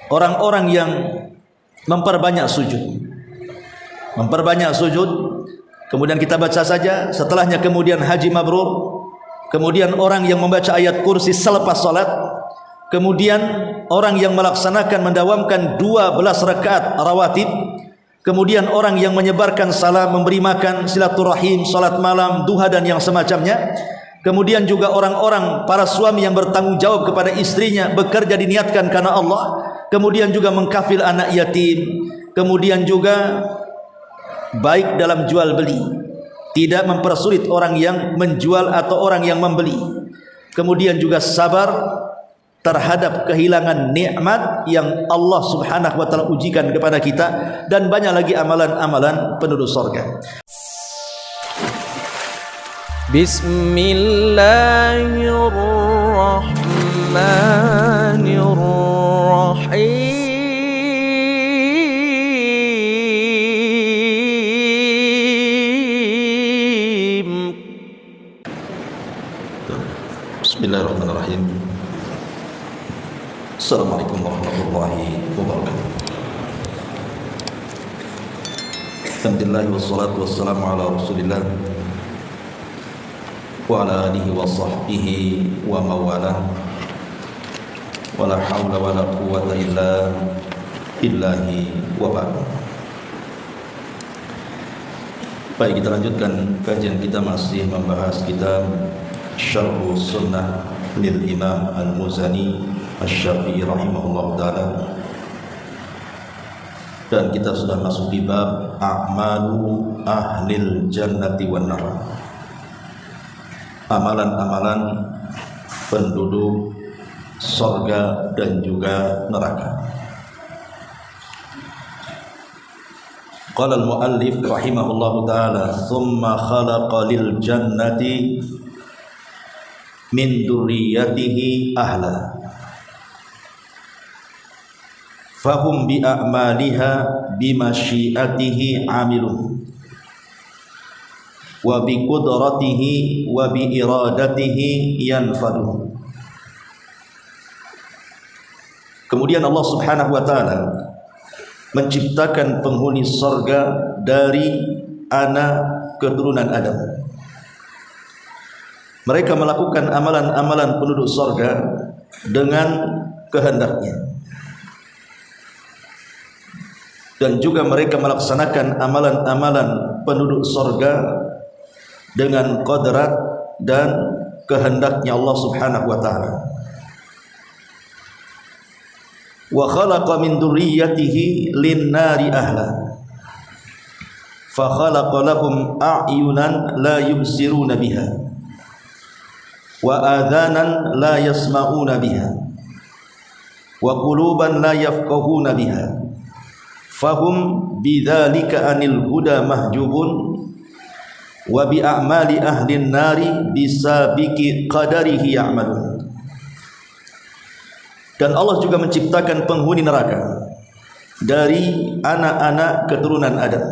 orang-orang yang memperbanyak sujud. Memperbanyak sujud, kemudian kita baca saja, setelahnya kemudian haji mabrur, kemudian orang yang membaca ayat kursi selepas salat, kemudian orang yang melaksanakan mendawamkan 12 rakaat rawatib, kemudian orang yang menyebarkan salam, memberi makan, silaturahim, salat malam, duha dan yang semacamnya. Kemudian juga orang-orang para suami yang bertanggung jawab kepada istrinya, bekerja diniatkan karena Allah, kemudian juga mengkafil anak yatim, kemudian juga baik dalam jual beli, tidak mempersulit orang yang menjual atau orang yang membeli, kemudian juga sabar terhadap kehilangan nikmat yang Allah Subhanahu wa taala ujikan kepada kita, dan banyak lagi amalan-amalan penduduk surga. Bismillahirrahmanirrahim. Bismillahirrahmanirrahim. Assalamualaikum warahmatullahi wabarakatuh. Alhamdulillah wassalatu wassalamu ala Rasulillah wa ala alihi wa sahbihi wa mawalah. Wa la hawla wa la quwwata illa billahi wa ba'd. Baik, kita lanjutkan kajian kita, masih membahas kitab Syarh Sunnah lil Imam Al-Muzani Asy-Syafi'i rahimahullah ta'ala, dan kita sudah masuk di bab a'malu ahlil jannati wan nar, amalan-amalan penduduk surga dan juga neraka. Qala al-muallif rahimahullah ta'ala, thumma khalaqa lil jannati min dzurriyyatihi ahla fahum bi a'maliha bi masyiatihi amilun wa bi qudratihi wa bi iradatihi yanfadun. Kemudian Allah Subhanahu wa taala menciptakan penghuni surga dari anak keturunan Adam. Mereka melakukan amalan-amalan penduduk surga dengan kehendaknya, dan juga mereka melaksanakan amalan-amalan penduduk surga dengan qadrat dan kehendaknya Allah Subhanahu wa taala. Wa khalaqa min dzurriyyatihi lin-nari ahla fa khalaqa lahum a'yunan la yubsiruna biha wa adhanan la yasma'una biha wa quluban la yafqahuna biha fahum bidzalika anil huda mahjubun wa bi a'mali ahlin nari bisabiqi qadarihi ya'malun. Dan Allah juga menciptakan penghuni neraka dari anak-anak keturunan Adam.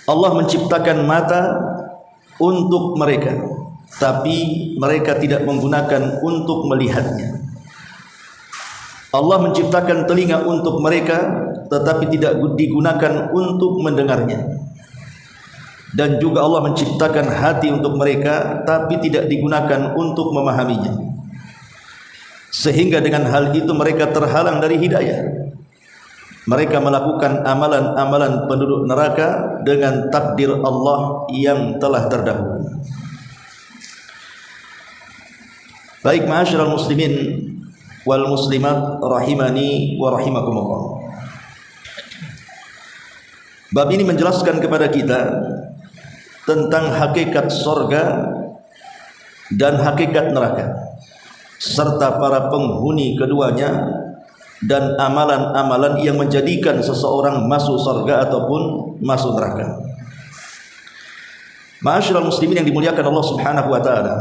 Allah menciptakan mata untuk mereka, tapi mereka tidak menggunakan untuk melihatnya. Allah menciptakan telinga untuk mereka, tetapi tidak digunakan untuk mendengarnya. Dan juga Allah menciptakan hati untuk mereka, tapi tidak digunakan untuk memahaminya. Sehingga dengan hal itu mereka terhalang dari hidayah. Mereka melakukan amalan-amalan penduduk neraka dengan takdir Allah yang telah terdahulu. Baik, ma'asyiral muslimin wal muslimat rahimani wa rahimakumullah. Bab ini menjelaskan kepada kita tentang hakikat surga dan hakikat neraka, serta para penghuni keduanya, dan amalan-amalan yang menjadikan seseorang masuk surga ataupun masuk neraka. Ma'asyiral muslimin yang dimuliakan Allah Subhanahu wa taala,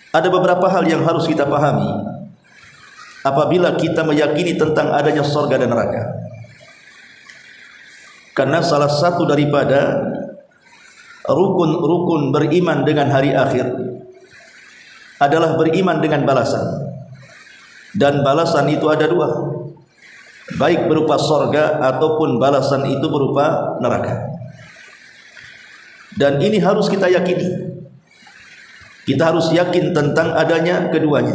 ada beberapa hal yang harus kita pahami apabila kita meyakini tentang adanya surga dan neraka. Karena salah satu daripada rukun-rukun beriman dengan hari akhir adalah beriman dengan balasan. Dan balasan itu ada dua, baik berupa sorga ataupun balasan itu berupa neraka. Dan ini harus kita yakini. Kita harus yakin tentang adanya keduanya.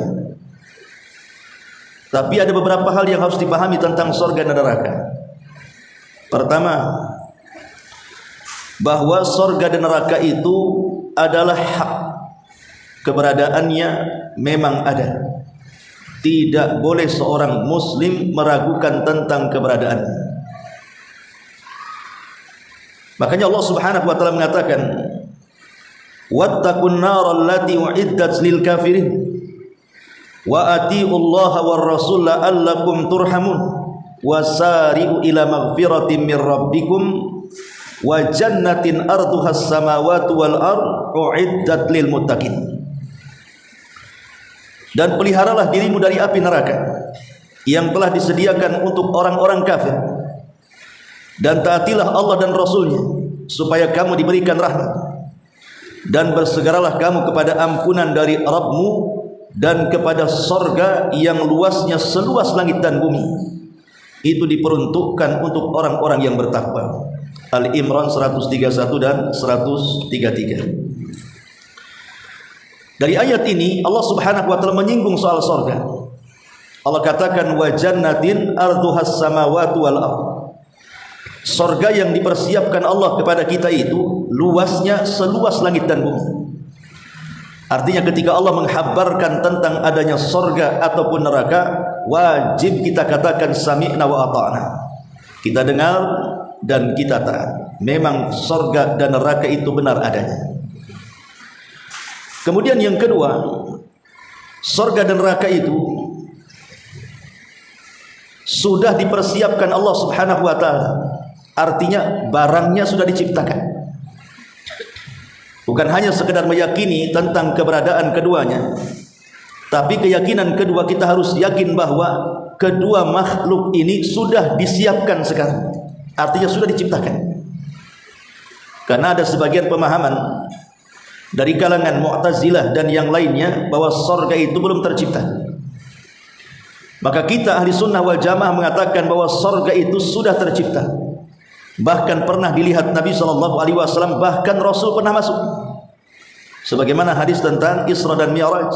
Tapi ada beberapa hal yang harus dipahami tentang sorga dan neraka. Pertama, bahwa sorga dan neraka itu adalah hak. Keberadaannya memang ada. Tidak boleh seorang muslim meragukan tentang keberadaannya. Makanya Allah Subhanahu wa taala mengatakan, wattaqun naral lati uiddat lil kafirin wa atiullaha war rasul la'allakum turhamun wasari'u ila maghfiratin mir rabbikum wa jannatin arduhas samawati wal ard uiddat lil muttaqin. Dan peliharalah dirimu dari api neraka yang telah disediakan untuk orang-orang kafir, dan taatilah Allah dan Rasulnya supaya kamu diberikan rahmat. Dan bersegeralah kamu kepada ampunan dari Rabbmu dan kepada sorga yang luasnya seluas langit dan bumi. Itu diperuntukkan untuk orang-orang yang bertakwa. Al-Imran 131 dan 133. Dari ayat ini Allah Subhanahu wa taala menyinggung soal sorga. Allah katakan wa jannatin arduhas samawati wal ardh. Sorga yang dipersiapkan Allah kepada kita itu luasnya seluas langit dan bumi. Artinya ketika Allah menghabarkan tentang adanya sorga ataupun neraka, wajib kita katakan sami'na wa ata'na. Kita dengar dan kita taat. Memang sorga dan neraka itu benar adanya. Kemudian yang kedua, sorga dan neraka itu sudah dipersiapkan Allah Subhanahu wa taala. Artinya barangnya sudah diciptakan. Bukan hanya sekedar meyakini tentang keberadaan keduanya, tapi keyakinan kedua kita harus yakin bahwa kedua makhluk ini sudah disiapkan sekarang. Artinya sudah diciptakan. Karena ada sebagian pemahaman dari kalangan Mu'tazilah dan yang lainnya bahwa sorga itu belum tercipta. Maka kita ahli sunnah wal jamaah mengatakan bahwa sorga itu sudah tercipta. Bahkan pernah dilihat Nabi SAW, bahkan Rasul pernah masuk. Sebagaimana hadis tentang Isra dan Mi'raj,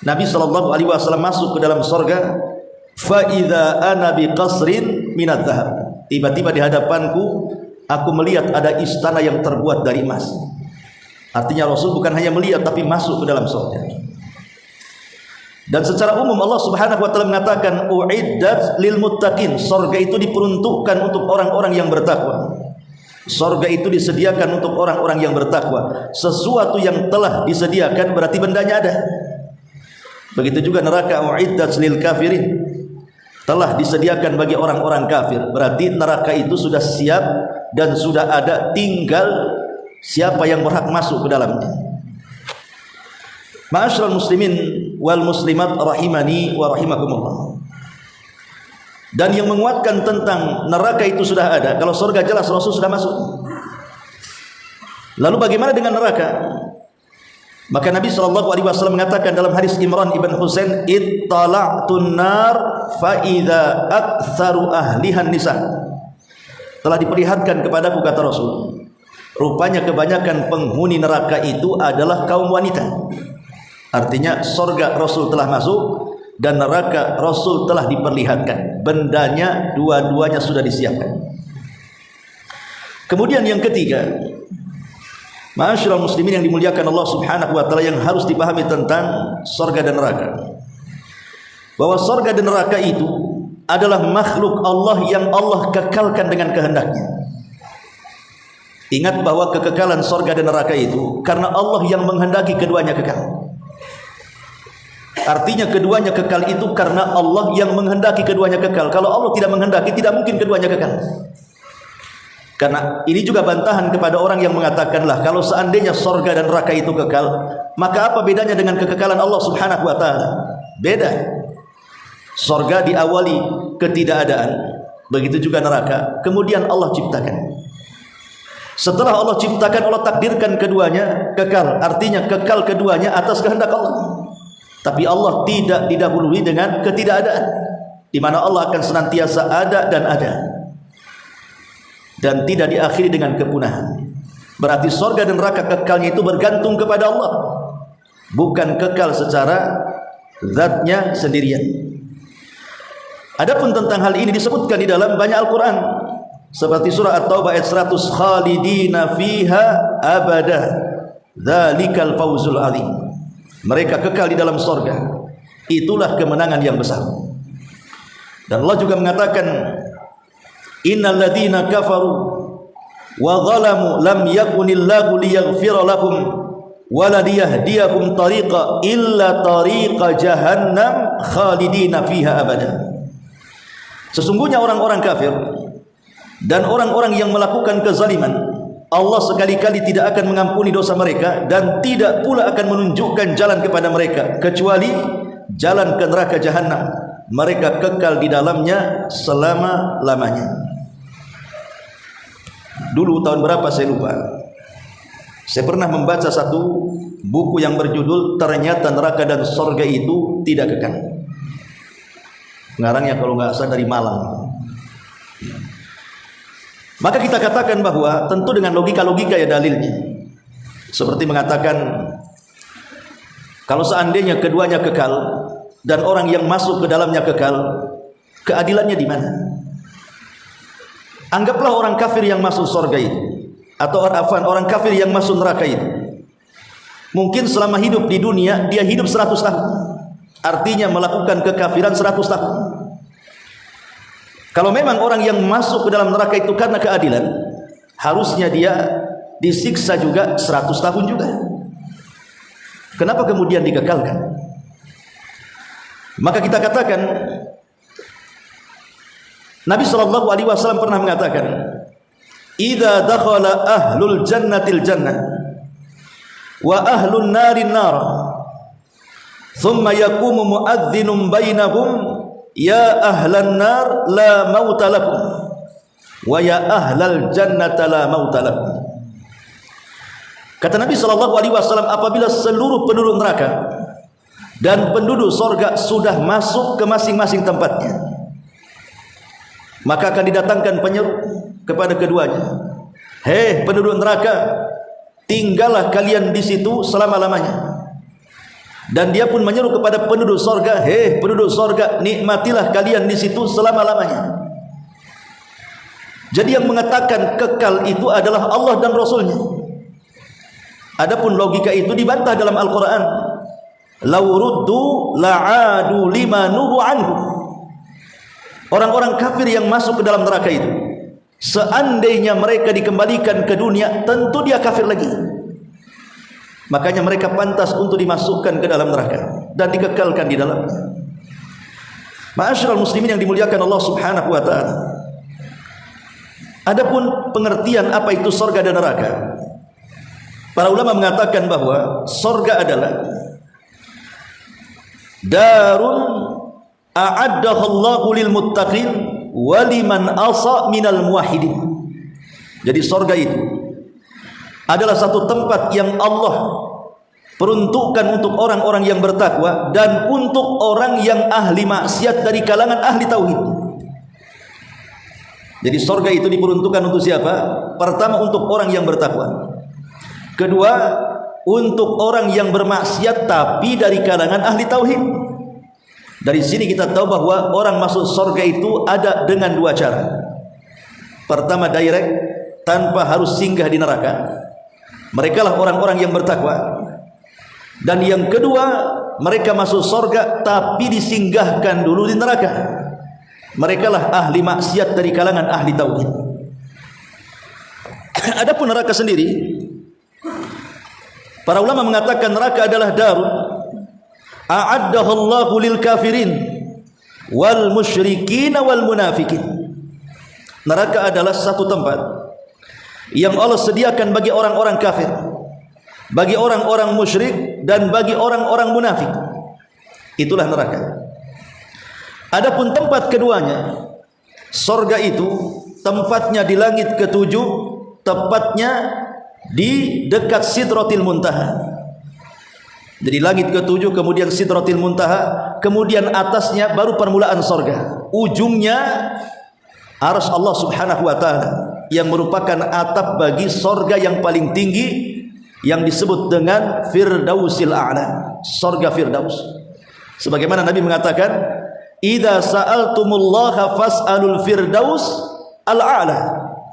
Nabi SAW masuk ke dalam sorga. Fa idza ana bi qasrin minadz dzahab. Tiba-tiba di hadapanku aku melihat ada istana yang terbuat dari emas. Artinya Rasul bukan hanya melihat tapi masuk ke dalam sorga. Dan secara umum Allah Subhanahu wa taala mengatakan uiddat lil muttaqin. Sorga itu diperuntukkan untuk orang-orang yang bertakwa. Sorga itu disediakan untuk orang-orang yang bertakwa. Sesuatu yang telah disediakan berarti bendanya ada. Begitu juga neraka uiddat lil kafirin. Telah disediakan bagi orang-orang kafir. Berarti neraka itu sudah siap dan sudah ada, tinggal siapa yang berhak masuk ke dalamnya. Ma'asyiral muslimin wal muslimat rahimani wa rahimakumullah. Dan yang menguatkan tentang neraka itu sudah ada. Kalau surga jelas Rasul sudah masuk. Lalu bagaimana dengan neraka? Maka Nabi SAW mengatakan dalam hadis Imran ibn Husain, ittala'tun nar fa idza aktsaru ahlihan nisa. Telah diperlihatkan kepadaku, kata Rasul, rupanya kebanyakan penghuni neraka itu adalah kaum wanita. Artinya surga Rasul telah masuk dan neraka Rasul telah diperlihatkan. Bendanya dua-duanya sudah disiapkan. Kemudian yang ketiga, ma'asyiral muslimin yang dimuliakan Allah Subhanahu wa taala, yang harus dipahami tentang surga dan neraka, bahwa surga dan neraka itu adalah makhluk Allah yang Allah kekalkan dengan kehendaknya. Ingat bahwa kekekalan surga dan neraka itu karena Allah yang menghendaki keduanya kekal. Artinya keduanya kekal itu karena Allah yang menghendaki keduanya kekal. Kalau Allah tidak menghendaki, tidak mungkin keduanya kekal. Karena ini juga bantahan kepada orang yang mengatakanlah kalau seandainya surga dan neraka itu kekal, maka apa bedanya dengan kekekalan Allah Subhanahu wa taala? Beda. Surga diawali ketidakadaan, begitu juga neraka, kemudian Allah ciptakan. Setelah Allah ciptakan, Allah takdirkan keduanya kekal. Artinya kekal keduanya atas kehendak Allah. Tapi Allah tidak didahului dengan ketidakadaan, di mana Allah akan senantiasa ada dan ada, dan tidak diakhiri dengan kepunahan. Berarti surga dan neraka kekalnya itu bergantung kepada Allah, bukan kekal secara zatnya sendirian. Adapun tentang hal ini disebutkan di dalam banyak Al-Quran, seperti surah At-Taubah ayat 100, khalidina fiha abada dzalikal fawzul azim. Mereka kekal di dalam surga, itulah kemenangan yang besar. Dan Allah juga mengatakan, innal ladzina kafaru wa zalamu lam yakunillahu liyaghfira lahum wa la liyahdiyahum tariqa illa tariqa jahannam khalidina fiha abada. Sesungguhnya orang-orang kafir dan orang-orang yang melakukan kezaliman, Allah sekali-kali tidak akan mengampuni dosa mereka dan tidak pula akan menunjukkan jalan kepada mereka kecuali jalan ke neraka jahanam. Mereka kekal di dalamnya selama-lamanya. Dulu tahun berapa saya lupa, saya pernah membaca satu buku yang berjudul Ternyata Neraka dan Surga Itu Tidak Kekal. Ngarangnya kalau nggak salah dari Malang. Maka kita katakan bahwa tentu dengan logika-logika ya dalilnya. Seperti mengatakan, kalau seandainya keduanya kekal dan orang yang masuk ke dalamnya kekal, keadilannya di mana? Anggaplah orang kafir yang masuk surga itu, atau orang kafir yang masuk neraka itu, mungkin selama hidup di dunia dia hidup 100 tahun, artinya melakukan kekafiran 100 tahun. Kalau memang orang yang masuk ke dalam neraka itu karena keadilan, harusnya dia disiksa juga 100 tahun juga. Kenapa kemudian dikekalkan? Maka kita katakan, Nabi SAW pernah mengatakan, idza dakhala ahlul jannatil jannah wa ahlun narin nar, thumma yaqumu muadzdhinun bainahum, ya ahlan nar la mauta lakum wa ya ahlal jannata la mauta lakum. Kata Nabi SAW, apabila seluruh penduduk neraka dan penduduk surga sudah masuk ke masing-masing tempatnya, maka akan didatangkan penyeru kepada keduanya, hei penduduk neraka, tinggallah kalian di situ selama-lamanya. Dan dia pun menyeru kepada penduduk surga, hei penduduk surga, nikmatilah kalian di situ selama-lamanya. Jadi yang mengatakan kekal itu adalah Allah dan Rasulnya. Adapun logika itu dibantah dalam Al-Quran. Law ruddu la'adu lima nuhu anhu. Orang-orang kafir yang masuk ke dalam neraka itu, seandainya mereka dikembalikan ke dunia, tentu dia kafir lagi. Makanya mereka pantas untuk dimasukkan ke dalam neraka dan dikekalkan di dalamnya. Ma'asyiral muslimin yang dimuliakan Allah Subhanahu wa taala. Adapun pengertian apa itu surga dan neraka, para ulama mengatakan bahwa surga adalah darun a'addahu Allahu lil muttaqin wa liman asa minal muwahhidin. Jadi surga itu adalah satu tempat yang Allah peruntukkan untuk orang-orang yang bertakwa dan untuk orang yang ahli maksiat dari kalangan ahli tauhid. Jadi surga itu diperuntukkan untuk siapa? Pertama, untuk orang yang bertakwa. Kedua, untuk orang yang bermaksiat tapi dari kalangan ahli tauhid. Dari sini kita tahu bahwa orang masuk surga itu ada dengan dua cara. Pertama, direct, tanpa harus singgah di neraka. Mereka lah orang-orang yang bertakwa. Dan yang kedua, mereka masuk surga tapi disinggahkan dulu di neraka. Mereka lah ahli maksiat dari kalangan ahli tauhid. Adapun neraka sendiri, para ulama mengatakan neraka adalah darun a'addahu Allahu lil kafirin wal musyrikin wal munafikin. Neraka adalah satu tempat yang Allah sediakan bagi orang-orang kafir, bagi orang-orang musyrik, dan bagi orang-orang munafik. Itulah neraka. Adapun tempat keduanya, surga itu tempatnya di langit ketujuh, tepatnya di dekat Sidratil Muntaha. Jadi langit ketujuh, kemudian Sidratil Muntaha, kemudian atasnya baru permulaan sorga, ujungnya arsy Allah Subhanahu wa ta'ala, yang merupakan atap bagi sorga yang paling tinggi, yang disebut dengan Firdausil A'la, sorga Firdaus. Sebagaimana Nabi mengatakan, idza sa'altumullaha fas'alul firdaus al-a'la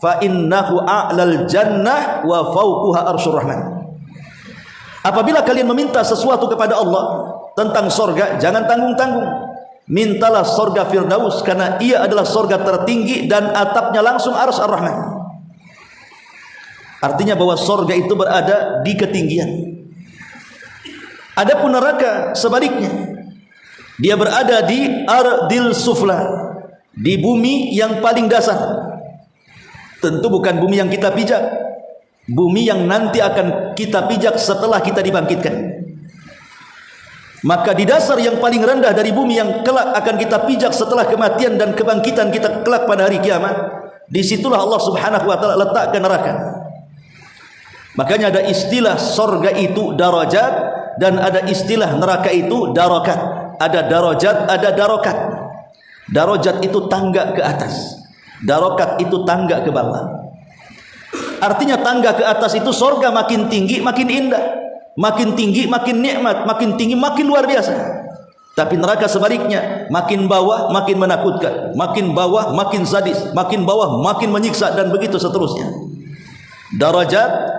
fa innahu a'lal jannah wa fawquha arsyur rahman. Apabila kalian meminta sesuatu kepada Allah tentang sorga, jangan tanggung-tanggung, mintalah sorga Firdaus, karena ia adalah sorga tertinggi dan atapnya langsung arsy ar-Rahman. Artinya bahwa sorga itu berada di ketinggian. Adapun neraka sebaliknya, dia berada di ardil sufla, di bumi yang paling dasar. Tentu bukan bumi yang kita pijak, bumi yang nanti akan kita pijak setelah kita dibangkitkan. Maka di dasar yang paling rendah dari bumi yang kelak akan kita pijak setelah kematian dan kebangkitan kita kelak pada hari kiamat, disitulah Allah Subhanahu wa ta'ala letakkan neraka. Makanya ada istilah sorga itu darajat, dan ada istilah neraka itu darakat. Ada darajat, ada darokat. Darajat itu tangga ke atas, darokat itu tangga ke bawah. Artinya tangga ke atas itu sorga makin tinggi makin indah, makin tinggi makin nikmat, makin tinggi makin luar biasa. Tapi neraka sebaliknya, makin bawah makin menakutkan, makin bawah makin sadis, makin bawah makin menyiksa, dan begitu seterusnya. Darajat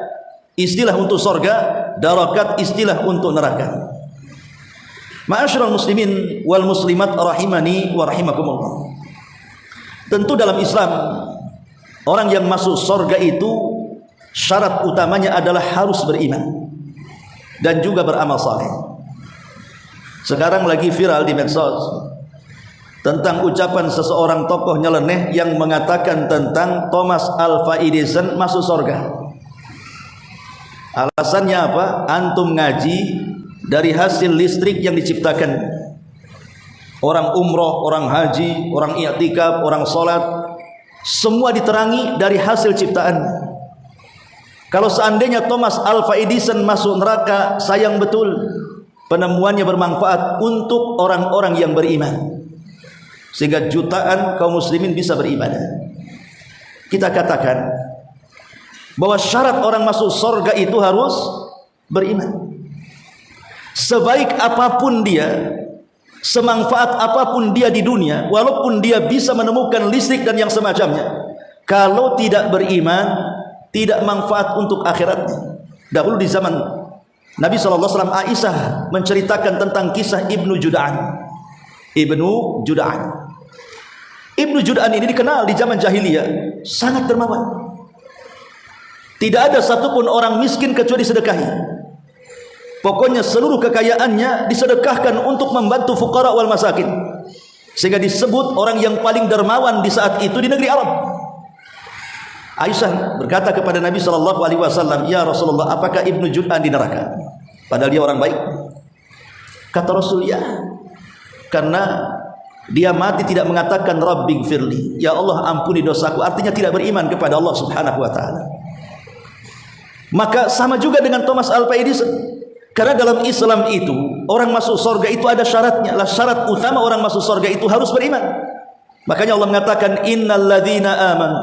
istilah untuk sorga, darakat istilah untuk neraka. Ma'asyiral muslimin wal muslimat rahimani wa rahimakumullah. Tentu dalam Islam, orang yang masuk sorga itu syarat utamanya adalah harus beriman dan juga beramal saleh. Sekarang lagi viral di medsos tentang ucapan seseorang tokoh nyeleneh yang mengatakan tentang Thomas Alva Edison masuk sorga. Alasannya apa? Antum ngaji dari hasil listrik yang diciptakan. Orang umroh, orang haji, orang i'tikaf, orang sholat, semua diterangi dari hasil ciptaan. Kalau seandainya Thomas Alva Edison masuk neraka, sayang betul, penemuannya bermanfaat untuk orang-orang yang beriman, sehingga jutaan kaum muslimin bisa beribadah. Kita katakan bahwa syarat orang masuk surga itu harus beriman. Sebaik apapun dia, semanfaat apapun dia di dunia, walaupun dia bisa menemukan listrik dan yang semacamnya, kalau tidak beriman, tidak manfaat untuk akhiratnya. Dahulu di zaman Nabi SAW, Aisyah menceritakan tentang kisah Ibnu Jud'an. Ibnu Jud'an ini dikenal di zaman jahiliyah sangat dermawan. Tidak ada satupun orang miskin kecuali sedekahi. Pokoknya seluruh kekayaannya disedekahkan untuk membantu fuqara wal masakin, sehingga disebut orang yang paling dermawan di saat itu di negeri Arab. Aisyah berkata kepada Nabi SAW, ya Rasulullah, apakah Ibnu Jud'an di neraka? Padahal dia orang baik. Kata Rasul, ya, karena dia mati tidak mengatakan Rabbighfirli, ya Allah ampuni dosaku, artinya tidak beriman kepada Allah Subhanahu wa ta'ala. Maka sama juga dengan Thomas Alva Edison. Karena dalam Islam itu orang masuk surga itu ada syaratnya. Syarat utama orang masuk surga itu harus beriman. Makanya Allah mengatakan innalladzina amanu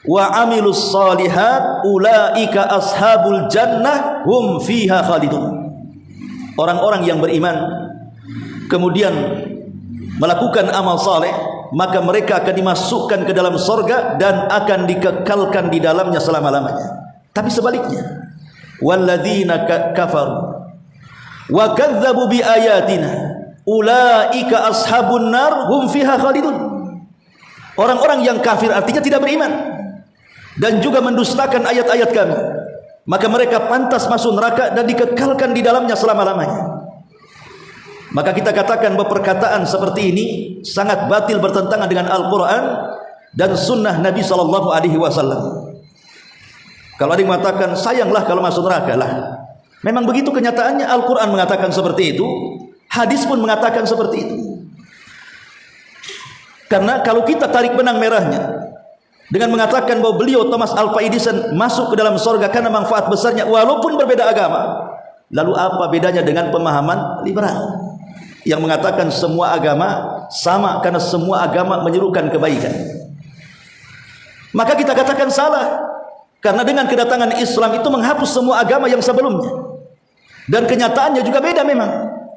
wa amilus solihat ulaika ashabul jannah hum fiha khalidun. Orang-orang yang beriman kemudian melakukan amal saleh, maka mereka akan dimasukkan ke dalam surga dan akan dikekalkan di dalamnya selama-lamanya. Tapi sebaliknya, walladzina kafaru wa kadzdzabu bi ayatina ulaika ashabun nar hum fiha khalidun. Orang-orang yang kafir artinya tidak beriman dan juga mendustakan ayat-ayat kami, maka mereka pantas masuk neraka dan dikekalkan di dalamnya selama-lamanya. Maka kita katakan bahwa perkataan seperti ini sangat batil, bertentangan dengan Al-Quran dan sunnah Nabi SAW. Kalau ada yang mengatakan sayanglah kalau masuk neraka, lah memang begitu kenyataannya. Al-Quran mengatakan seperti itu, hadis pun mengatakan seperti itu. Karena kalau kita tarik benang merahnya dengan mengatakan bahwa beliau Thomas Alva Edison masuk ke dalam surga karena manfaat besarnya, walaupun berbeda agama, Lalu apa bedanya dengan pemahaman liberal yang mengatakan semua agama sama karena semua agama menyerukan kebaikan? Maka kita katakan salah, karena dengan kedatangan Islam itu menghapus semua agama yang sebelumnya. Dan kenyataannya juga beda memang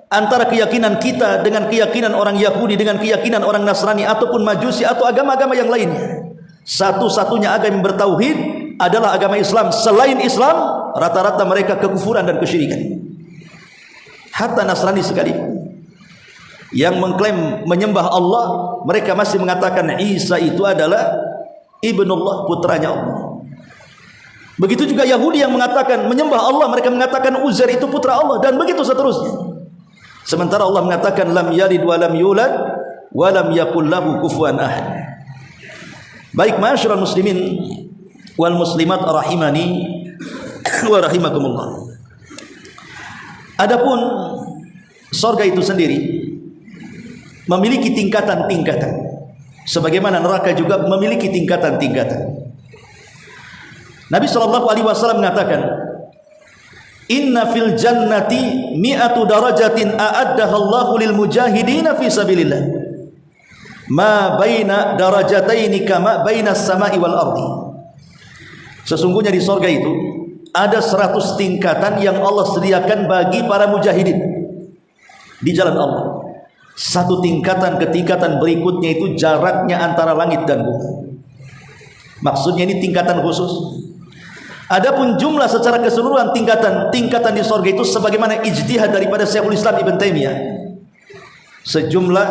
antara keyakinan kita dengan keyakinan orang Yahudi, dengan keyakinan orang Nasrani ataupun Majusi atau agama-agama yang lainnya. Satu-satunya agama yang bertauhid adalah agama Islam. Selain Islam, rata-rata mereka kekufuran dan kesyirikan. Hatta Nasrani sekalipun yang mengklaim menyembah Allah, mereka masih mengatakan Isa itu adalah Ibnullah, putranya Allah. Begitu juga Yahudi yang mengatakan menyembah Allah, mereka mengatakan Uzair itu putra Allah, dan begitu seterusnya. Sementara Allah mengatakan lam yalid wa lam yulad wa lam yakul lahu kufuwan ahad. Baik, ma'asyiral muslimin wal muslimat rahimani wa rahimakumullah. Adapun surga itu sendiri memiliki tingkatan-tingkatan, sebagaimana neraka juga memiliki tingkatan-tingkatan. Nabi SAW mengatakan, Inna fil jannati mi'atu darajatin a'addaha Allahu lil mujahidina fi sabilillah. Ma baina darajataini kama baina as-sama'i wal ardi. Sesungguhnya di surga itu ada 100 tingkatan yang Allah sediakan bagi para mujahidin di jalan Allah. Satu tingkatan ke tingkatan berikutnya itu jaraknya antara langit dan bumi. Maksudnya ini tingkatan khusus. Adapun jumlah secara keseluruhan tingkatan di surga itu sebagaimana ijtihad daripada Syekhul Islam Ibn Taimiyah, sejumlah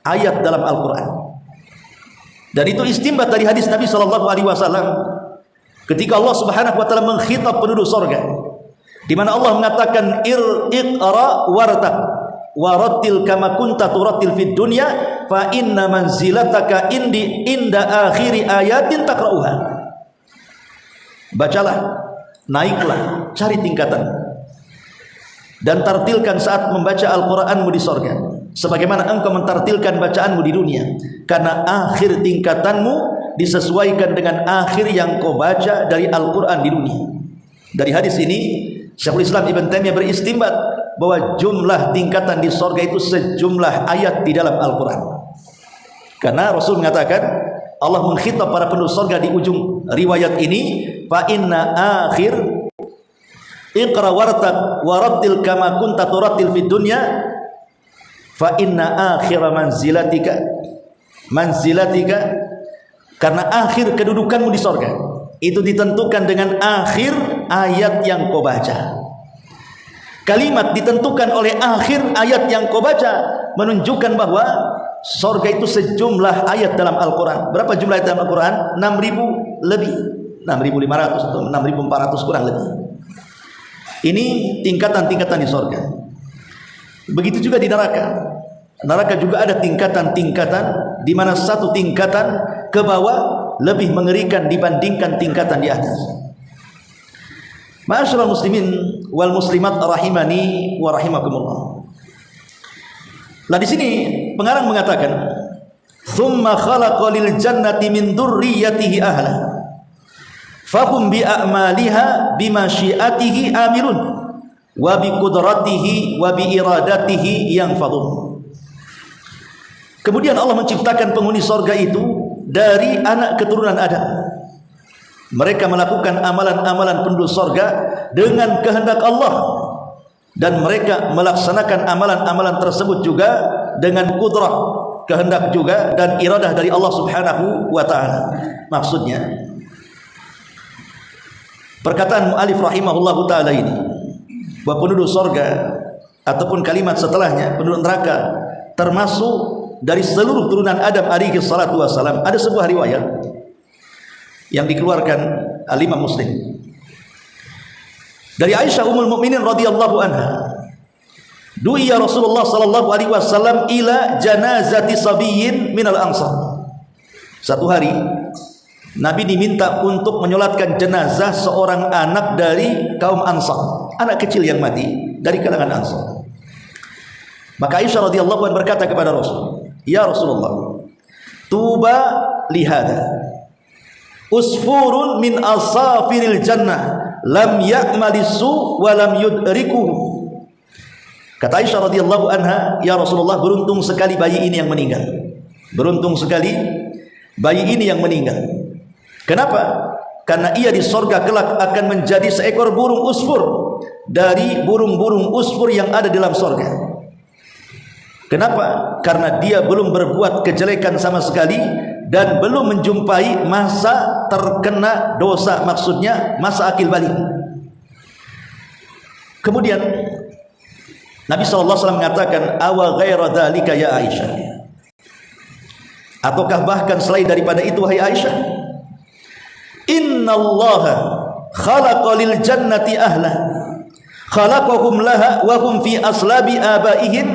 ayat dalam Al-Quran. Dan itu istinbat dari hadis Nabi SAW ketika Allah Subhanahu wa taala mengkhitab penduduk surga, di mana Allah mengatakan iqra wartaq warattil kama kunta turattil fid dunya fa inna manzilataka inda akhiri ayatin taqra'uha. Bacalah, naiklah, cari tingkatan dan tartilkan saat membaca Al-Qur'anmu di surga sebagaimana engkau mentartilkan bacaanmu di dunia, karena akhir tingkatanmu disesuaikan dengan akhir yang kau baca dari Al-Qur'an di dunia. Dari hadis ini Syekhul Islam Ibn Taimiyah beristinbat bahwa jumlah tingkatan di surga itu sejumlah ayat di dalam Al-Quran. Karena Rasul mengatakan, Allah mengkhitab para penduduk surga di ujung riwayat ini, fa inna akhir iqra wartaq warattil kama kunta turattil fid dunya fa inna akhir manzilatika karena akhir kedudukanmu di surga itu ditentukan dengan akhir ayat yang kau baca. Kalimat ditentukan oleh akhir ayat yang kau baca menunjukkan bahwa surga itu sejumlah ayat dalam Al-Quran. Berapa jumlah ayat dalam Al-Quran? 6.000 lebih, 6.500 atau 6.400 kurang lebih. Ini tingkatan-tingkatan di surga. Begitu juga di neraka. Neraka juga ada tingkatan-tingkatan, di mana satu tingkatan ke bawah lebih mengerikan dibandingkan tingkatan di atas. Ma'asyiral muslimin wal muslimat rahimani wa rahimakumullah. Lah di sini pengarang mengatakan, "Tsumma khalaqa lil jannati min dzurriyyatihi ahla. Fahum bi a'maliha bi masyiatihi amilun wa bi qudratihi wa bi iradatihi yanfadun." Kemudian Allah menciptakan penghuni surga itu dari anak keturunan Adam. Mereka melakukan amalan-amalan penduduk surga dengan kehendak Allah, dan mereka melaksanakan amalan-amalan tersebut juga dengan kudrah, kehendak juga, dan iradah dari Allah Subhanahu wa ta'ala. Maksudnya, perkataan mu'alif rahimahullahu ta'ala ini, bahwa penduduk surga ataupun kalimat setelahnya penduduk neraka termasuk dari seluruh turunan Adam alaihi salatu wassalam. Ada sebuah riwayat yang dikeluarkan Al-Imam Muslim dari Aisyah Ummul Mukminin radhiyallahu anha, du'iya Rasulullah sallallahu alaihi wasallam ila janazati sabiyyin minal ansar. Satu hari Nabi diminta untuk menyolatkan jenazah seorang anak dari kaum Ansar, anak kecil yang mati dari kalangan Ansar. Maka Aisyah radhiyallahu anha berkata kepada Rasul, "Ya Rasulullah, tuba lihada usfurun min asafiril jannah lam ya'malisu wa lam yudrikuhu. Kata Aisyah radhiyallahu anha, ya Rasulullah, beruntung sekali bayi ini yang meninggal. Beruntung sekali bayi ini yang meninggal. Kenapa? Karena ia di sorga kelak akan menjadi seekor burung usfur dari burung-burung usfur yang ada dalam sorga. Kenapa? Karena dia belum berbuat kejelekan sama sekali dan belum menjumpai masa terkena dosa, maksudnya masa akil balik. Kemudian Nabi SAW mengatakan, awa ghaira dzalika ya Aisyah, ataukah bahkan selain daripada itu wahai Aisyah, innallaha khalaqa lil jannati ahla khalaqahum laha wa hum fi aslabi abaihim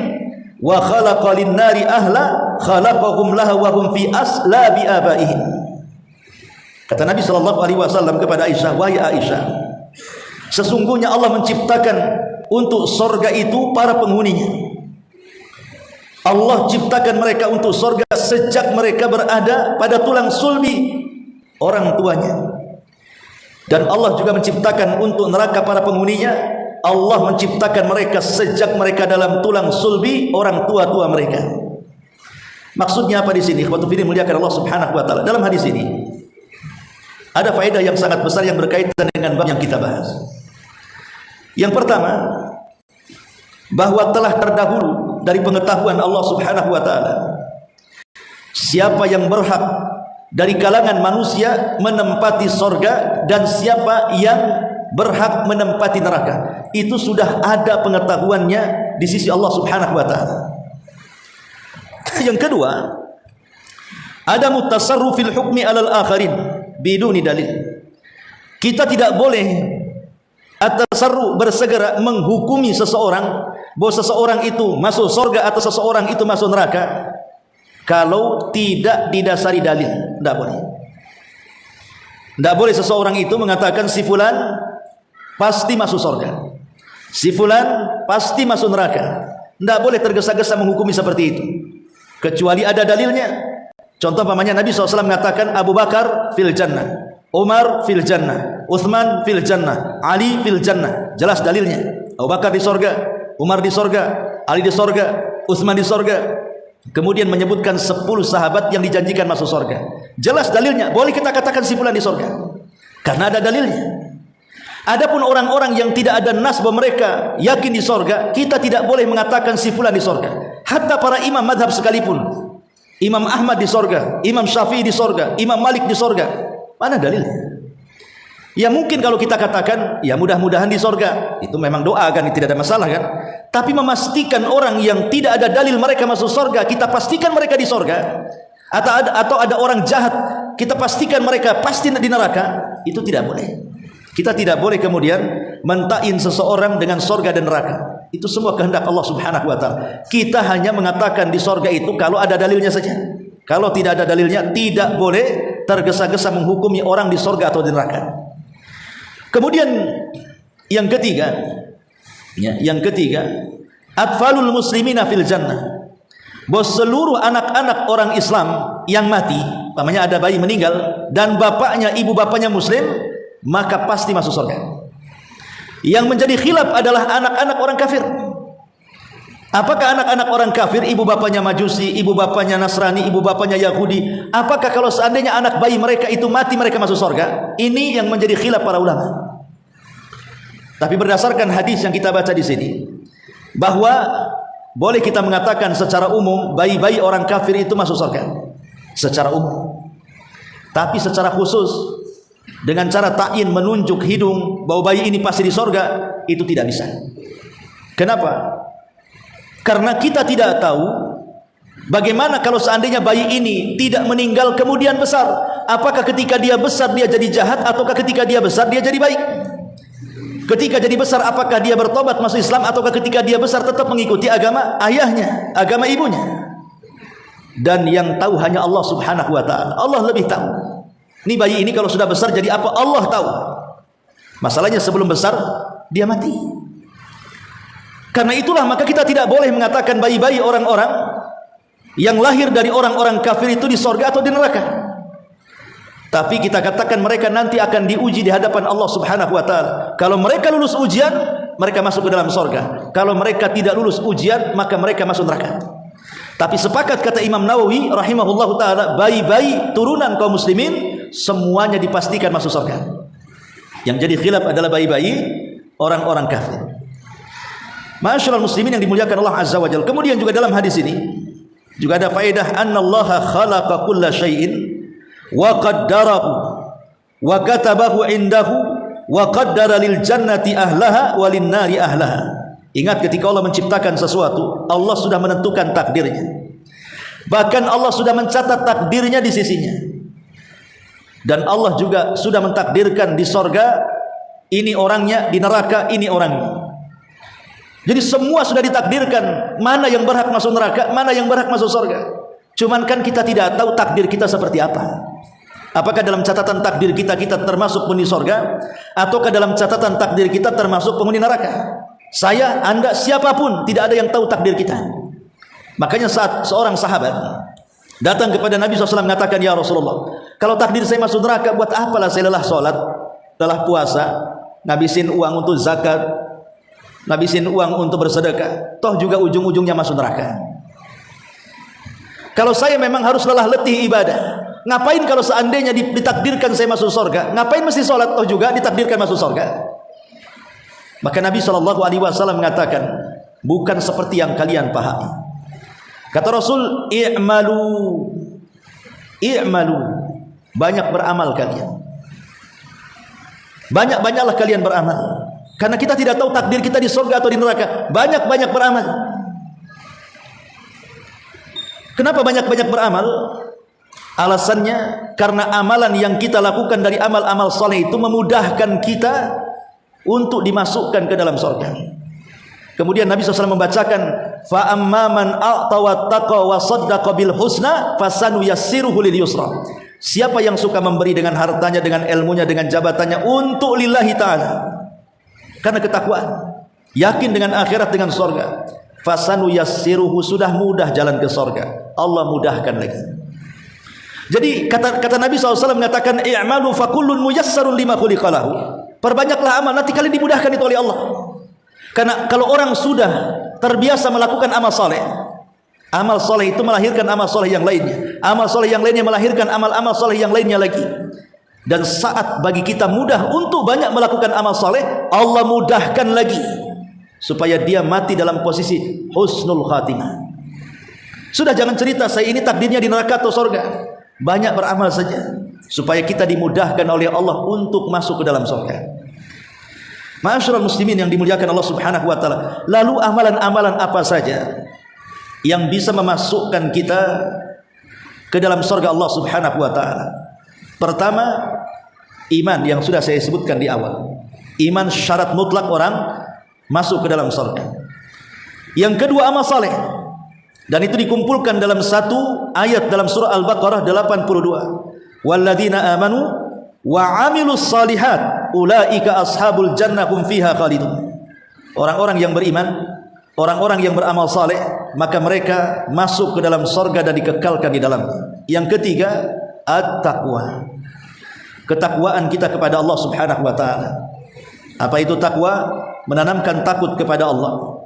wa khalaqa lin nari ahla khalaqahum laha wa hum fi aslabi abaihim. Kata Nabi SAW kepada Aisyah, wahai Aisyah, sesungguhnya Allah menciptakan untuk sorga itu para penghuninya. Allah ciptakan mereka untuk sorga sejak mereka berada pada tulang sulbi orang tuanya. Dan Allah juga menciptakan untuk neraka para penghuninya. Allah menciptakan mereka sejak mereka dalam tulang sulbi orang tua-tua mereka. Maksudnya apa di sini? Ikhwatu fillah muliakan Allah Subhanahu wa taala. Dalam hadis ini ada faedah yang sangat besar yang berkaitan dengan bab yang kita bahas. Yang pertama, bahwa telah terdahulu dari pengetahuan Allah Subhanahu wa taala siapa yang berhak dari kalangan manusia menempati sorga dan siapa yang berhak menempati neraka. Itu sudah ada pengetahuannya di sisi Allah Subhanahu wa taala. Yang kedua, ada mutasarrufil hukmi alal akharin biduni dalil. Kita tidak boleh at-tasarru bersegera menghukumi seseorang bahwa seseorang itu masuk surga atau seseorang itu masuk neraka kalau tidak didasari dalil. Tidak boleh. Tidak boleh seseorang itu mengatakan si fulan pasti masuk surga, si fulan pasti masuk neraka. Tidak boleh tergesa-gesa menghukumi seperti itu kecuali ada dalilnya. Contoh pamannya Nabi SAW mengatakan Abu Bakar fil jannah, Umar fil jannah, Utsman fil jannah, Ali fil jannah. Jelas dalilnya. Abu Bakar di sorga, Umar di sorga, Ali di sorga, Utsman di sorga. Kemudian menyebutkan 10 sahabat yang dijanjikan masuk sorga. Jelas dalilnya. Boleh kita katakan si fulan di sorga karena ada dalilnya. Adapun orang-orang yang tidak ada nas bahwa mereka yakin di sorga, kita tidak boleh mengatakan si fulan di sorga. Hatta para imam madhab sekalipun, Imam Ahmad di sorga, Imam Syafi'i di sorga, Imam Malik di sorga, mana dalilnya? Ya mungkin kalau kita katakan ya mudah-mudahan di sorga, itu memang doa kan, tidak ada masalah kan. Tapi memastikan orang yang tidak ada dalil mereka masuk sorga, kita pastikan mereka di sorga, atau ada orang jahat, kita pastikan mereka pasti di neraka, itu tidak boleh. Kita tidak boleh kemudian mentain seseorang dengan sorga dan neraka. Itu semua kehendak Allah Subhanahu wa taala. Kita hanya mengatakan di sorga itu kalau ada dalilnya saja. Kalau tidak ada dalilnya, tidak boleh tergesa-gesa menghukumi orang di sorga atau di neraka. Kemudian yang ketiga, atfalul muslimina fil jannah. Bahwa seluruh anak-anak orang Islam yang mati, namanya ada bayi meninggal dan bapaknya, ibu bapaknya muslim, maka pasti masuk surga. Yang menjadi khilaf adalah anak-anak orang kafir. Apakah anak-anak orang kafir, ibu bapaknya Majusi, ibu bapaknya Nasrani, ibu bapaknya Yahudi, apakah kalau seandainya anak bayi mereka itu mati mereka masuk surga? Ini yang menjadi khilaf para ulama. Tapi berdasarkan hadis yang kita baca di sini, bahwa boleh kita mengatakan secara umum bayi-bayi orang kafir itu masuk surga secara umum. Tapi secara khusus dengan cara ta'yin, menunjuk hidung bahwa bayi ini pasti di surga, itu tidak bisa. Kenapa? Karena kita tidak tahu bagaimana kalau seandainya bayi ini tidak meninggal kemudian besar. Apakah ketika dia besar dia jadi jahat, ataukah ketika dia besar dia jadi baik? Ketika jadi besar apakah dia bertobat masuk Islam, ataukah ketika dia besar tetap mengikuti agama ayahnya, agama ibunya? Dan yang tahu hanya Allah Subhanahu wa taala. Allah lebih tahu. Ini bayi ini kalau sudah besar jadi apa, Allah tahu. Masalahnya sebelum besar dia mati. Karena itulah maka kita tidak boleh mengatakan bayi-bayi orang-orang yang lahir dari orang-orang kafir itu di sorga atau di neraka. Tapi kita katakan mereka nanti akan diuji di hadapan Allah Subhanahu wa taala. Kalau mereka lulus ujian, mereka masuk ke dalam surga. Kalau mereka tidak lulus ujian, maka mereka masuk neraka. Tapi sepakat kata Imam Nawawi rahimahullahu taala, bayi-bayi turunan kaum muslimin semuanya dipastikan masuk surga. Yang jadi khilaf adalah bayi-bayi orang-orang kafir. Ma'asyiral muslimin yang dimuliakan Allah Azza wa Jalla. Kemudian juga dalam hadis ini juga ada faedah annallaha khalaqa kulla syai'in wa qaddarahu wa katabahu indahu wa qaddara lil jannati ahlaha wa lin nari ahlaha. Ingat ketika Allah menciptakan sesuatu, Allah sudah menentukan takdirnya. Bahkan Allah sudah mencatat takdirnya di sisinya. Dan Allah juga sudah mentakdirkan di sorga ini orangnya, di neraka ini orangnya. Jadi semua sudah ditakdirkan, mana yang berhak masuk neraka, mana yang berhak masuk sorga. Cuman kan kita tidak tahu takdir kita seperti apa. Apakah dalam catatan takdir kita termasuk penghuni sorga, ataukah dalam catatan takdir kita termasuk penghuni neraka? Saya, Anda, siapapun tidak ada yang tahu takdir kita. Makanya saat seorang sahabat datang kepada Nabi SAW mengatakan, ya Rasulullah, kalau takdir saya masuk neraka, buat apalah saya lelah sholat, lelah puasa, ngabisin uang untuk zakat, ngabisin uang untuk bersedekah, toh juga ujung-ujungnya masuk neraka. Kalau saya memang harus lelah letih ibadah, ngapain kalau seandainya ditakdirkan saya masuk surga? Ngapain mesti sholat, toh juga ditakdirkan masuk surga? Maka Nabi SAW mengatakan, bukan seperti yang kalian pahami. Kata Rasul, i'malu, banyak beramal kalian. Banyak-banyaklah kalian beramal. Karena kita tidak tahu takdir kita di surga atau di neraka. Banyak-banyak beramal. Kenapa banyak-banyak beramal? Alasannya karena amalan yang kita lakukan dari amal-amal soleh itu memudahkan kita untuk dimasukkan ke dalam surga. Kemudian Nabi SAW membacakan, fa amman a'ta wattaqa wa saddaqa bil husna fasanuyassiruhu lil yusra. Siapa yang suka memberi dengan hartanya, dengan ilmunya, dengan jabatannya untuk lillahi ta'ala, karena ketakwaan, yakin dengan akhirat, dengan surga, fasanuyassiruhu, sudah mudah jalan ke surga, Allah mudahkan lagi. Jadi kata Nabi SAW mengatakan, i'malu fakullun muyassarun lima khuliqalahu. Perbanyaklah amal, nanti kalian dimudahkan itu oleh Allah. Karena kalau orang sudah terbiasa melakukan amal soleh itu melahirkan amal soleh yang lainnya, amal soleh yang lainnya melahirkan amal-amal soleh yang lainnya lagi. Dan saat bagi kita mudah untuk banyak melakukan amal soleh, Allah mudahkan lagi supaya dia mati dalam posisi husnul khatimah. Sudah jangan cerita saya ini takdirnya di neraka atau surga, banyak beramal saja supaya kita dimudahkan oleh Allah untuk masuk ke dalam surga. Ma'asyiral muslimin yang dimuliakan Allah Subhanahu wa taala. Lalu amalan-amalan apa saja yang bisa memasukkan kita ke dalam surga Allah Subhanahu wa taala? Pertama, iman yang sudah saya sebutkan di awal. Iman syarat mutlak orang masuk ke dalam surga. Yang kedua, amal saleh. Dan itu dikumpulkan dalam satu ayat dalam surah Al-Baqarah 82. Walladzina amanu wa amilus salihat ulaika ashabul jannah hum fiha khalidun. Orang-orang yang beriman, orang-orang yang beramal saleh, maka mereka masuk ke dalam surga dan dikekalkan di dalamnya. Yang ketiga, at-taqwa. Ketakwaan kita kepada Allah Subhanahu wa taala. Apa itu takwa? Menanamkan takut kepada Allah,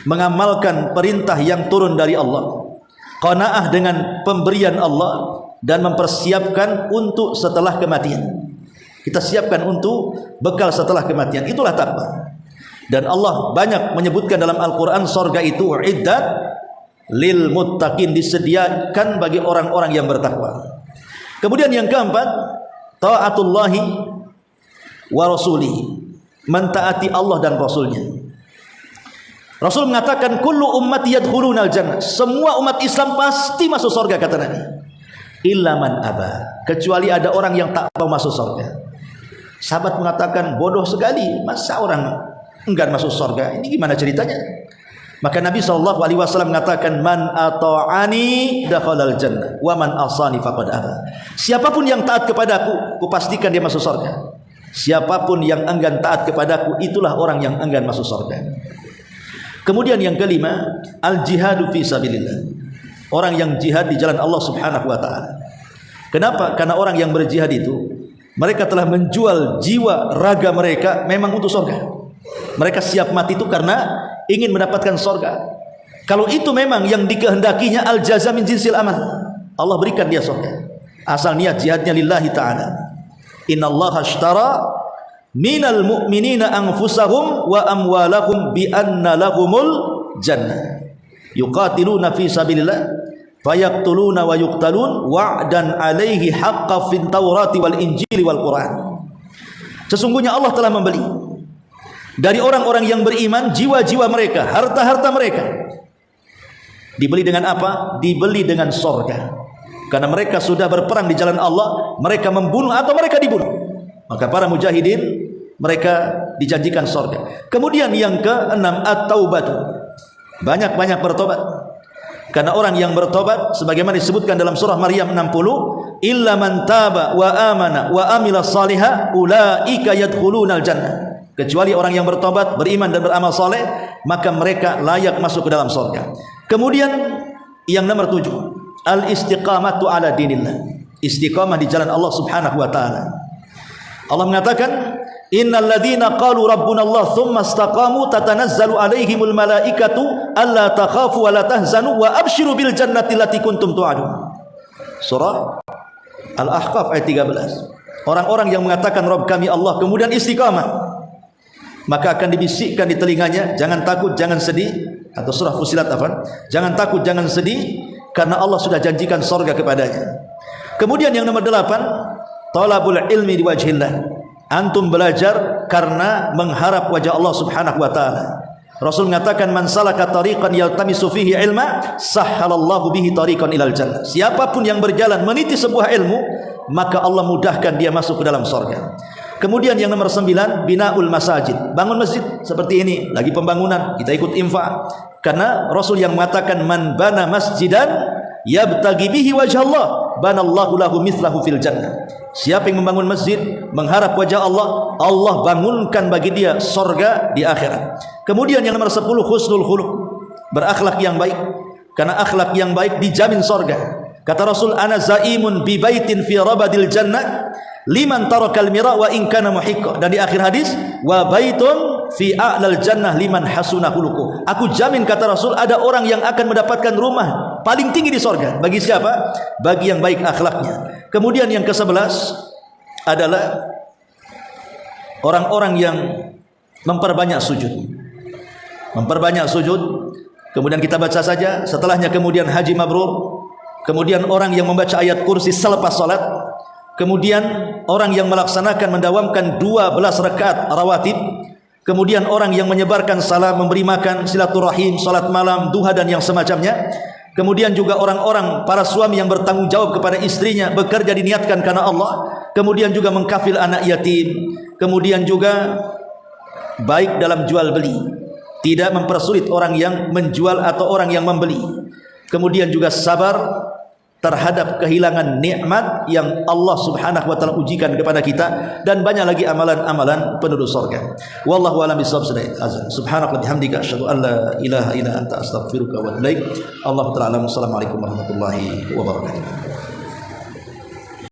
mengamalkan perintah yang turun dari Allah, qanaah dengan pemberian Allah, dan mempersiapkan untuk setelah kematian. Kita siapkan untuk bekal setelah kematian. Itulah takwa. Dan Allah banyak menyebutkan dalam Al-Quran, surga itu iddat lil muttaqin, disediakan bagi orang-orang yang bertakwa. Kemudian yang keempat, ta'atullahi wa rasulihi, mentaati Allah dan Rasulnya. Rasul mengatakan, kullu ummati yadkhuluna al-jannah, semua umat Islam pasti masuk surga, kata Nabi. Illa man aba, kecuali ada orang yang tak mau masuk surga. Sahabat mengatakan, bodoh sekali, masa orang enggan masuk surga? Ini gimana ceritanya? Maka Nabi SAW mengatakan, man ata'ani dakhalal jannah wa man asani faqad aba. Siapapun yang taat kepadaku, kupastikan dia masuk surga. Siapapun yang enggan taat kepadaku, itulah orang yang enggan masuk surga. Kemudian yang kelima, al jihadu fi sabilillah, orang yang jihad di jalan Allah Subhanahu wa taala. Kenapa? Karena orang yang berjihad itu mereka telah menjual jiwa raga mereka memang untuk surga. Mereka siap mati itu karena ingin mendapatkan surga. Kalau itu memang yang dikehendakinya, al jaza min jinsil amal, Allah berikan dia surga. Asal niat jihadnya lillahi ta'ala. Innallaha ashtara minal mu'minina anfusahum wa amwalahum bi anna lahumul jannah yuqatiluna fi sabilillah fayaqtuluna wa yuqtalun wa'dan alaihi haqqa fit taurati wal injili wal quran. Sesungguhnya Allah telah membeli dari orang-orang yang beriman jiwa-jiwa mereka, harta-harta mereka. Dibeli dengan apa? Dibeli dengan surga. Karena mereka sudah berperang di jalan Allah, mereka membunuh atau mereka dibunuh. Maka para mujahidin mereka dijanjikan surga. Kemudian yang keenam, at-taubatu. Banyak-banyak bertobat. Karena orang yang bertobat sebagaimana disebutkan dalam surah Maryam 60, illa man taba wa amana wa amila salihah ulaika yadkhulunal jannah. Kecuali orang yang bertobat, beriman dan beramal saleh, maka mereka layak masuk ke dalam surga. Kemudian yang nomor 7, al-istiqamatu ala dinillah. Istiqamah di jalan Allah Subhanahu wa taala. Allah mengatakan, innal ladzina qalu rabbuna Allah tsumma istaqamu tatanazzalu alaihimul malaikatu alla takhafu wa la tahzanu wa abshiru bil jannati allati kuntum tu'adun. Surah Al-Ahqaf ayat 13. Orang-orang yang mengatakan Rabb kami Allah kemudian istiqamah, maka akan dibisikkan di telinganya, jangan takut, jangan sedih. Atau surah Fusilat jangan takut, jangan sedih, karena Allah sudah janjikan surga kepadanya. Kemudian yang nomor 8, talabul ilmi diwajhillah. Antum belajar karena mengharap wajah Allah Subhanahu wa taala. Rasul mengatakan, man salaka tariqan yaltamisu fihi ilma sahhalallahu bihi tariqan ilal jannah. Siapapun yang berjalan meniti sebuah ilmu, maka Allah mudahkan dia masuk ke dalam surga. Kemudian yang nomor 9, binaul masajid. Bangun masjid seperti ini, lagi pembangunan, kita ikut infak. Karena Rasul yang mengatakan, man bana masjidan yabtagi bihi wajah Allah banallahu lahu mithlahu fil jannah. Siapa yang membangun masjid mengharap wajah Allah, Allah bangunkan bagi dia surga di akhirat. Kemudian yang nomor 10, husnul khuluq. Berakhlak yang baik. Karena akhlak yang baik dijamin surga. Kata Rasul, ana zaimun bi baitin fi rabadil jannah liman tarakal mira wa in kana muhiqqa. Dan di akhir hadis, wa baitun fi a'lal jannah liman hasuna khuluquh. Aku jamin, kata Rasul, ada orang yang akan mendapatkan rumah paling tinggi di surga. Bagi siapa? Bagi yang baik akhlaknya. Kemudian yang ke-11 adalah orang-orang yang memperbanyak sujud. Memperbanyak sujud. Kemudian kita baca saja, setelahnya kemudian haji mabrur. Kemudian orang yang membaca ayat kursi selepas salat. Kemudian orang yang melaksanakan mendawamkan 12 rakaat rawatib. Kemudian orang yang menyebarkan salam, memberi makan, silaturahim, salat malam, duha dan yang semacamnya. Kemudian juga orang-orang para suami yang bertanggung jawab kepada istrinya, bekerja diniatkan karena Allah. Kemudian juga mengkafil anak yatim. Kemudian juga baik dalam jual beli, tidak mempersulit orang yang menjual atau orang yang membeli. Kemudian juga sabar terhadap kehilangan nikmat yang Allah Subhanahu wa taala ujikan kepada kita, dan banyak lagi amalan-amalan penduduk surga. Wallahu a'lam bishawab. Subhanaka wa bihamdika asyhadu an la ilaha illa anta astaghfiruka wa atubu ilaik. Allahu ta'ala. Assalamualaikum warahmatullahi wabarakatuh.